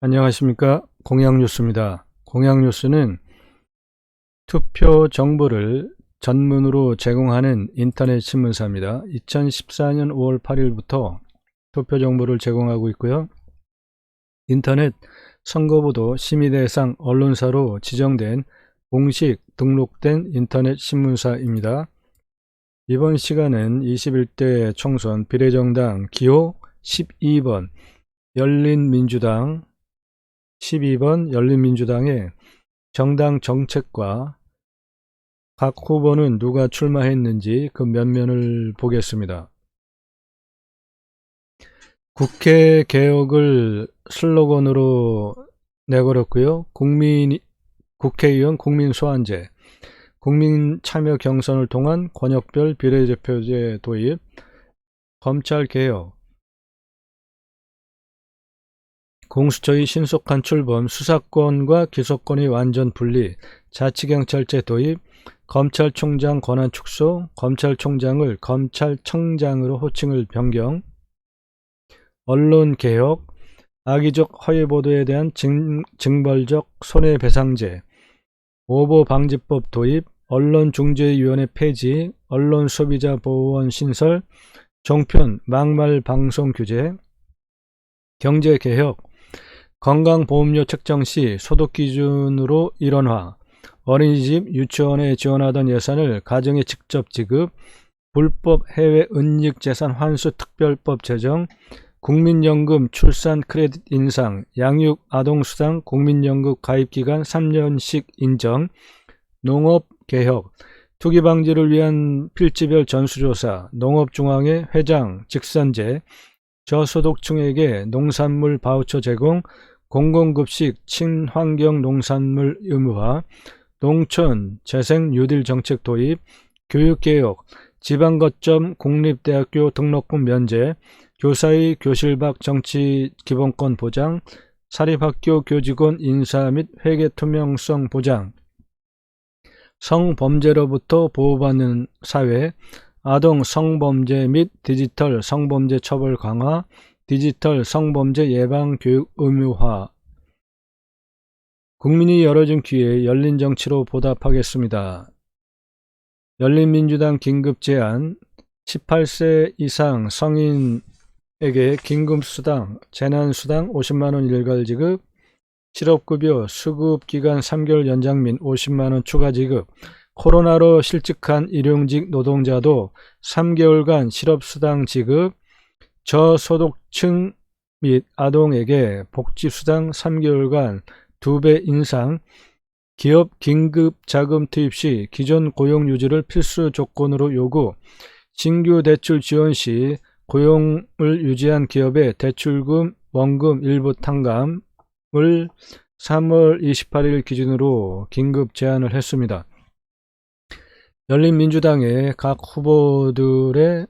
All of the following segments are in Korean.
안녕하십니까. 공양뉴스입니다. 공양뉴스는 투표 정보를 전문으로 제공하는 인터넷 신문사입니다. 2014년 5월 8일부터 투표 정보를 제공하고 있고요. 인터넷 선거보도 심의 대상 언론사로 지정된 공식 등록된 인터넷 신문사입니다. 이번 시간은 21대 총선 비례정당 기호 12번 열린민주당 12번 열린민주당의 정당 정책과 각 후보는 누가 출마했는지 그 면면을 보겠습니다. 국회 개혁을 슬로건으로 내걸었고요. 국회의원 국민소환제, 국민 참여 경선을 통한 권역별 비례대표제 도입, 검찰 개혁, 공수처의 신속한 출범, 수사권과 기소권의 완전 분리, 자치경찰제 도입, 검찰총장 권한 축소, 검찰총장을 검찰청장으로 호칭을 변경, 언론개혁, 악의적 허위보도에 대한 징벌적 손해배상제, 오보방지법 도입, 언론중재위원회 폐지, 언론소비자보호원 신설, 종편 막말방송 규제, 경제개혁, 건강보험료 책정 시 소득기준으로 일원화, 어린이집, 유치원에 지원하던 예산을 가정에 직접 지급, 불법 해외 은닉재산 환수 특별법 제정, 국민연금 출산 크레딧 인상, 양육 아동수당 국민연금 가입기간 3년씩 인정, 농업개혁, 투기방지를 위한 필지별 전수조사, 농업중앙회 회장 직선제, 저소득층에게 농산물 바우처 제공, 공공급식 친환경 농산물 의무화, 농촌 재생 뉴딜 정책 도입, 교육개혁, 지방거점 공립대학교 등록금 면제, 교사의 교실 밖 정치 기본권 보장, 사립학교 교직원 인사 및 회계 투명성 보장, 성범죄로부터 보호받는 사회, 아동 성범죄 및 디지털 성범죄 처벌 강화, 디지털 성범죄 예방 교육 의무화. 국민이 열어준 기회에 열린 정치로 보답하겠습니다. 열린민주당 긴급 제안, 18세 이상 성인에게 긴급수당, 재난수당 50만원 일괄 지급, 실업급여 수급기간 3개월 연장 및 50만원 추가 지급, 코로나로 실직한 일용직 노동자도 3개월간 실업수당 지급, 저소득층 및 아동에게 복지수당 3개월간 2배 인상, 기업 긴급자금 투입 시 기존 고용 유지를 필수 조건으로 요구, 신규 대출 지원 시 고용을 유지한 기업의 대출금, 원금 일부 탕감을 3월 28일 기준으로 긴급 제안을 했습니다. 열린민주당의 각 후보들의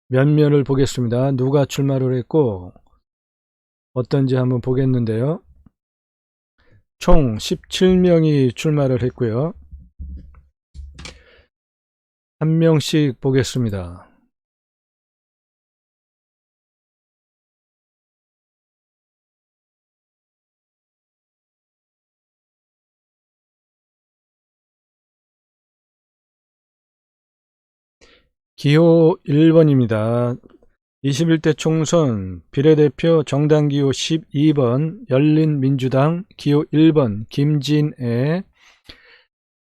면면을 보겠습니다. 누가 출마를 했고 어떤지 한번 보겠는데요. 총 17명이 출마를 했고요. 한 명씩 보겠습니다. 기호 1번입니다. 21대 총선 비례대표 정당 기호 12번 열린민주당 기호 1번 김진애,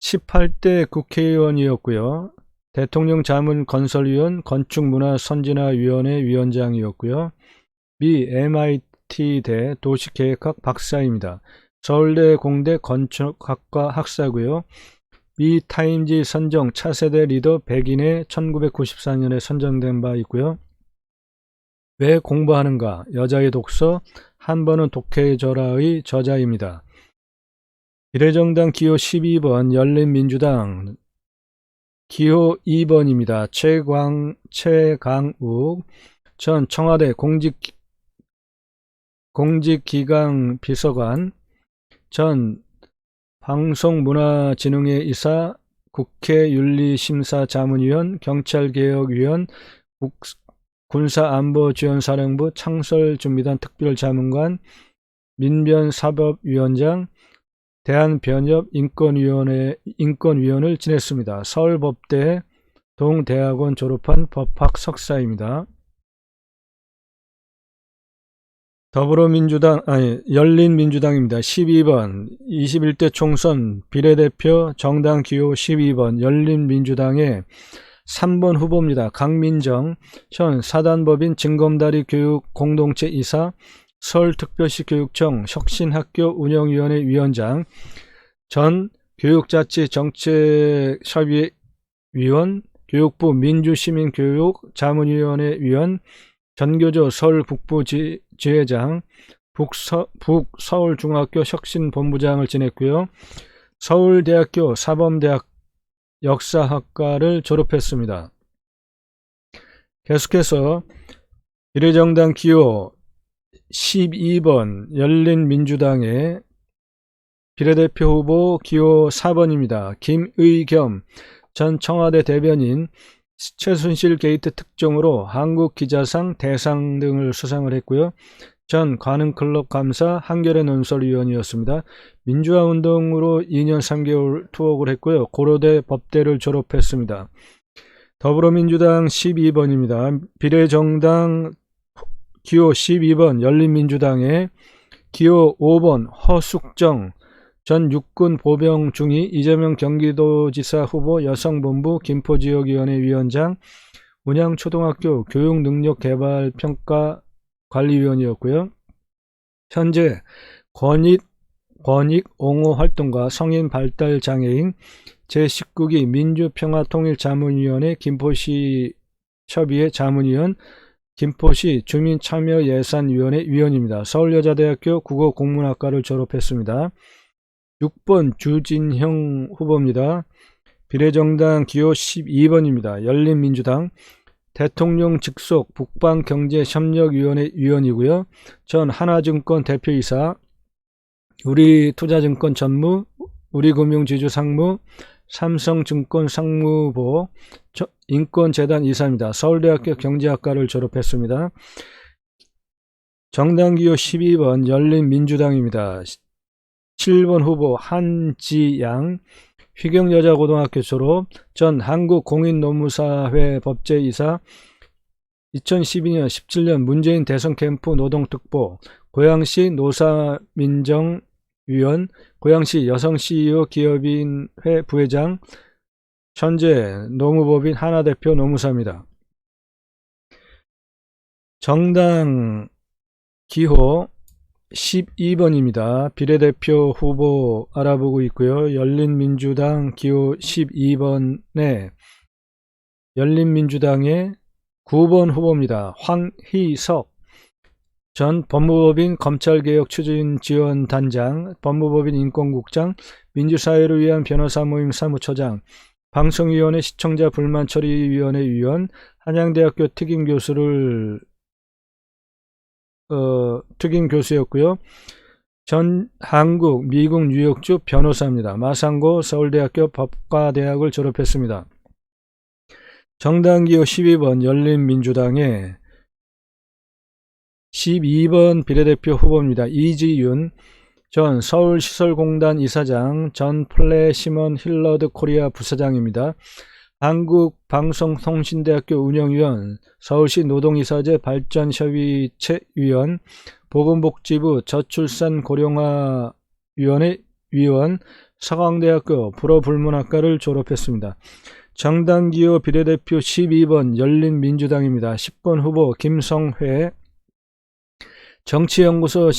18대 국회의원이었고요. 대통령 자문 건설위원 건축문화선진화위원회 위원장이었고요. 미 MIT대 도시계획학 박사입니다. 서울대 공대 건축학과 학사고요. 미 타임지 선정 차세대 리더 100인에 1994년에 선정된 바 있고요. 왜 공부하는가? 여자의 독서, 한 번은 독해져라의 저자입니다. 비례정당 기호 12번 열린민주당 기호 2번입니다. 최강욱 전 청와대 공직기강 비서관, 전 방송문화진흥회 이사, 국회윤리심사자문위원, 경찰개혁위원, 군사안보지원사령부 창설준비단 특별자문관, 민변사법위원장, 대한변협 인권위원을 지냈습니다. 서울법대 동대학원 졸업한 법학 석사입니다. 열린민주당입니다. 12번 21대 총선 비례대표 정당 기호 12번 열린민주당의 3번 후보입니다. 강민정 현 사단법인 징검다리 교육 공동체 이사, 서울특별시 교육청 혁신학교 운영위원회 위원장, 전 교육자치정책협의 위원, 교육부 민주시민교육 자문위원회 위원, 전교조 서울북부지회장, 북서울중학교 혁신본부장을 지냈고요. 서울대학교 사범대학 역사학과를 졸업했습니다. 계속해서 비례정당 기호 12번 열린민주당의 비례대표 후보 기호 4번입니다. 김의겸 전 청와대 대변인, 최순실 게이트 특종으로 한국기자상 대상 등을 수상을 했고요. 전 관음클럽 감사, 한겨레 논설위원이었습니다. 민주화운동으로 2년 3개월 투옥을 했고요. 고려대 법대를 졸업했습니다. 더불어민주당 12번입니다. 비례정당 기호 12번 열린민주당의 기호 5번 허숙정 전 육군 보병 중위, 이재명 경기도지사 후보 여성본부 김포지역위원회 위원장, 운양초등학교 교육능력개발평가관리위원이었고요. 현재 권익 옹호 활동가, 성인 발달장애인 제19기 민주평화통일자문위원회 김포시 협의회 자문위원, 김포시 주민참여예산위원회 위원입니다. 서울여자대학교 국어국문학과를 졸업했습니다. 6번 주진형 후보입니다. 비례정당 기호 12번입니다. 열린민주당 대통령 직속 북방경제협력위원회 위원이고요. 전 하나증권 대표이사, 우리투자증권 전무, 우리금융지주 상무, 삼성증권 상무보, 인권재단 이사입니다. 서울대학교 경제학과를 졸업했습니다. 정당 기호 12번 열린민주당입니다. 7번 후보 한지양 휘경여자고등학교 졸업, 전 한국공인노무사회 법제이사, 2012년 17년 문재인 대선 캠프 노동특보, 고양시 노사민정위원, 고양시 여성 CEO 기업인회 부회장, 현재 노무법인 하나대표 노무사입니다. 정당 기호 12번입니다. 비례대표 후보 알아보고 있고요. 열린민주당 기호 12번에 열린민주당의 9번 후보입니다. 황희석 전 법무법인 검찰개혁추진지원단장, 법무법인 인권국장, 민주사회를 위한 변호사 모임 사무처장, 방송위원회 시청자 불만처리위원회 위원, 한양대학교 특임교수였고요. 전 한국, 미국, 뉴욕주 변호사입니다. 마상고 서울대학교 법과대학을 졸업했습니다. 정당기호 12번 열린민주당의 12번 비례대표 후보입니다. 이지윤 전 서울시설공단 이사장, 전 플래시먼 힐러드 코리아 부사장입니다. 한국방송통신대학교 운영위원, 서울시 노동이사제 발전협의체 위원, 보건복지부 저출산고령화위원회 위원, 서강대학교 불어불문학과를 졸업했습니다. 정당기호 비례대표 12번 열린민주당입니다. 10번 후보 김성회 정치연구소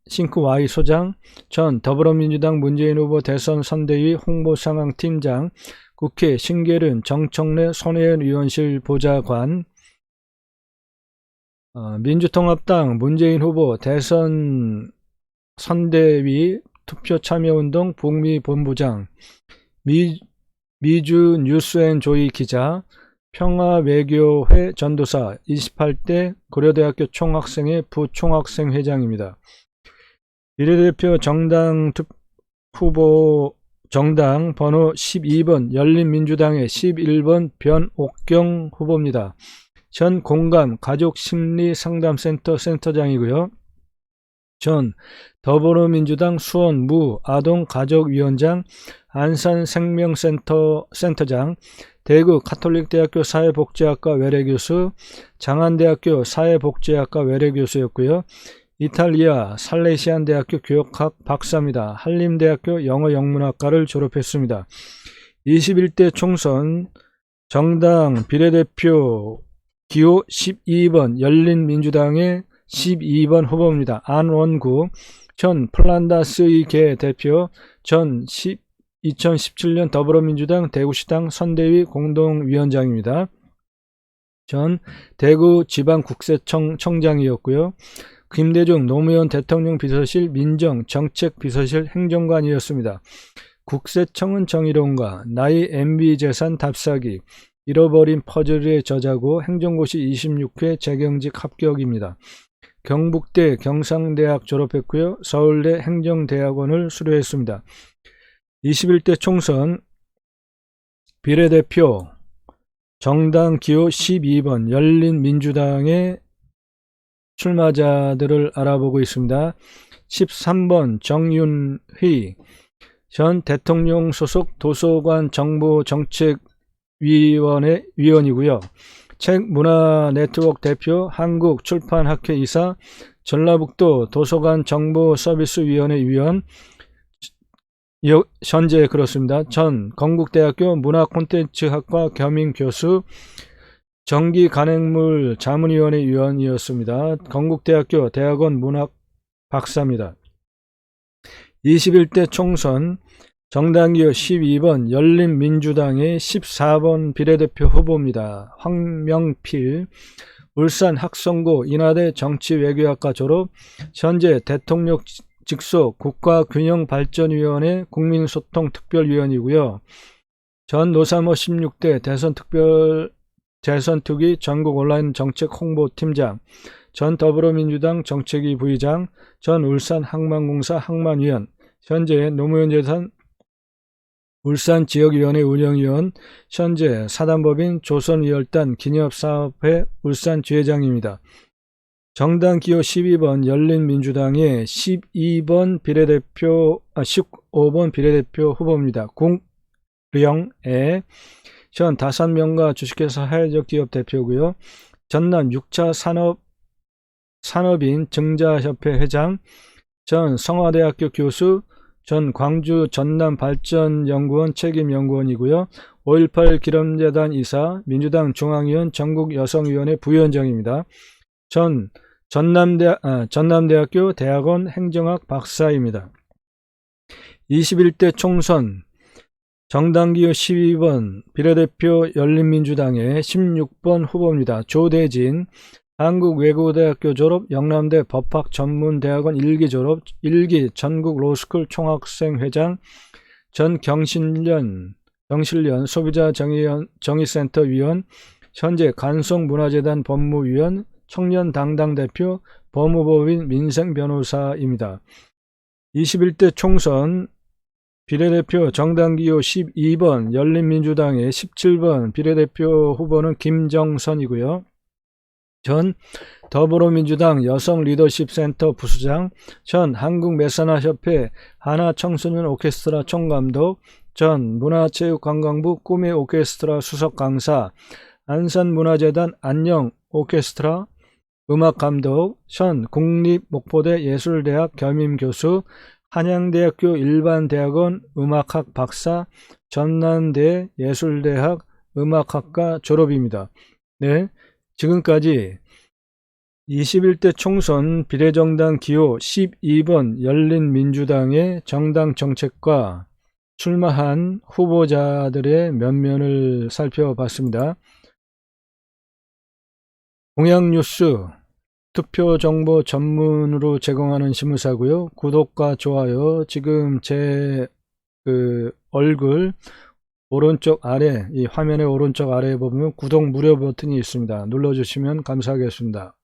싱크와이 소장, 전 더불어민주당 문재인 후보 대선 선대위 홍보상황팀장, 국회 신계른 정청래 손혜원 의원실 보좌관, 민주통합당 문재인 후보 대선 선대위 투표참여운동 북미본부장, 미주 뉴스앤조이 기자, 평화외교회 전도사, 28대 고려대학교 총학생회 부총학생회장입니다. 비례대표 정당 후보 정당 번호 12번 열린민주당의 11번 변옥경 후보입니다. 전 공감 가족심리상담센터 센터장이고요. 전 더불어민주당 수원무 아동가족위원장, 안산생명센터장, 대구 가톨릭대학교 사회복지학과 외래교수, 장안대학교 사회복지학과 외래교수였고요. 이탈리아 살레시안대학교 교역학 박사입니다. 한림대학교 영어영문학과를 졸업했습니다. 21대 총선 정당 비례대표 기호 12번 열린민주당의 12번 후보입니다. 안원구 전 플란다스의회 대표, 전 2017년 더불어민주당 대구시당 선대위 공동위원장입니다. 전 대구 지방국세청장이었고요. 김대중 노무현 대통령 비서실 민정정책비서실 행정관이었습니다. 국세청은 정의로운가, 나의 MB재산 답사기, 잃어버린 퍼즐의 저자고 행정고시 26회 재경직 합격입니다. 경북대 경상대학 졸업했고요. 서울대 행정대학원을 수료했습니다. 21대 총선 비례대표 정당 기호 12번 열린민주당의 출마자들을 알아보고 있습니다. 13번 정윤희 전 대통령 소속 도서관 정보정책위원회 위원이고요. 책문화네트워크 대표, 한국출판학회 이사, 전라북도 도서관 정보서비스위원회 위원, 현재 그렇습니다. 전 건국대학교 문화콘텐츠학과 겸임교수, 전기간행물 자문위원회 위원이었습니다. 건국대학교 대학원 문학 박사입니다. 21대 총선 정당기호 12번 열린민주당의 14번 비례대표 후보입니다. 황명필 울산 학성고 인하대 정치외교학과 졸업, 현재 대통령 직속 국가균형발전위원회 국민소통특별위원이고요. 전 노사모 16대 대선특위 전국 온라인 정책 홍보팀장, 전 더불어민주당 정책위 부의장, 전 울산 항만공사 항만위원, 현재 노무현 재산 울산지역위원회 운영위원, 현재 사단법인 조선위열단 기념사업회 울산지회장입니다. 정당 기호 12번 열린민주당의 15번 비례대표 후보입니다. 국령애 현 5명가 주식회사 사회적 기업 대표고요. 전남 6차 산업인 증자협회 회장, 전 성화대학교 교수, 전 광주 전남발전연구원 책임연구원이고요. 5.18 기념재단 이사, 민주당 중앙위원 전국여성위원회 부위원장입니다. 전남대학교 대학원 행정학 박사입니다. 21대 총선 정당기호 12번 비례대표 열린민주당의 16번 후보입니다. 조대진 한국외국어대학교 졸업, 영남대 법학전문대학원 1기 졸업, 1기 전국 로스쿨 총학생회장, 전 경실련 소비자정의센터 위원, 현재 간송문화재단 법무위원, 청년당당대표, 법무법인 민생변호사입니다. 21대 총선 비례대표 정당기호 12번 열린민주당의 17번 비례대표 후보는 김정선이고요. 전 더불어민주당 여성리더십센터 부수장, 전 한국메서나협회 하나청소년 오케스트라 총감독, 전 문화체육관광부 꿈의 오케스트라 수석강사, 안산문화재단 안녕 오케스트라 음악감독, 현 국립목포대 예술대학 겸임교수, 한양대학교 일반대학원 음악학 박사, 전남대 예술대학 음악학과 졸업입니다. 네, 지금까지 21대 총선 비례정당 기호 12번 열린민주당의 정당 정책과 출마한 후보자들의 면면을 살펴봤습니다. 공약뉴스 투표정보 전문으로 제공하는 신문사고요. 구독과 좋아요, 지금 제 얼굴 오른쪽 아래, 이 화면의 오른쪽 아래에 보면 구독 무료 버튼이 있습니다. 눌러주시면 감사하겠습니다.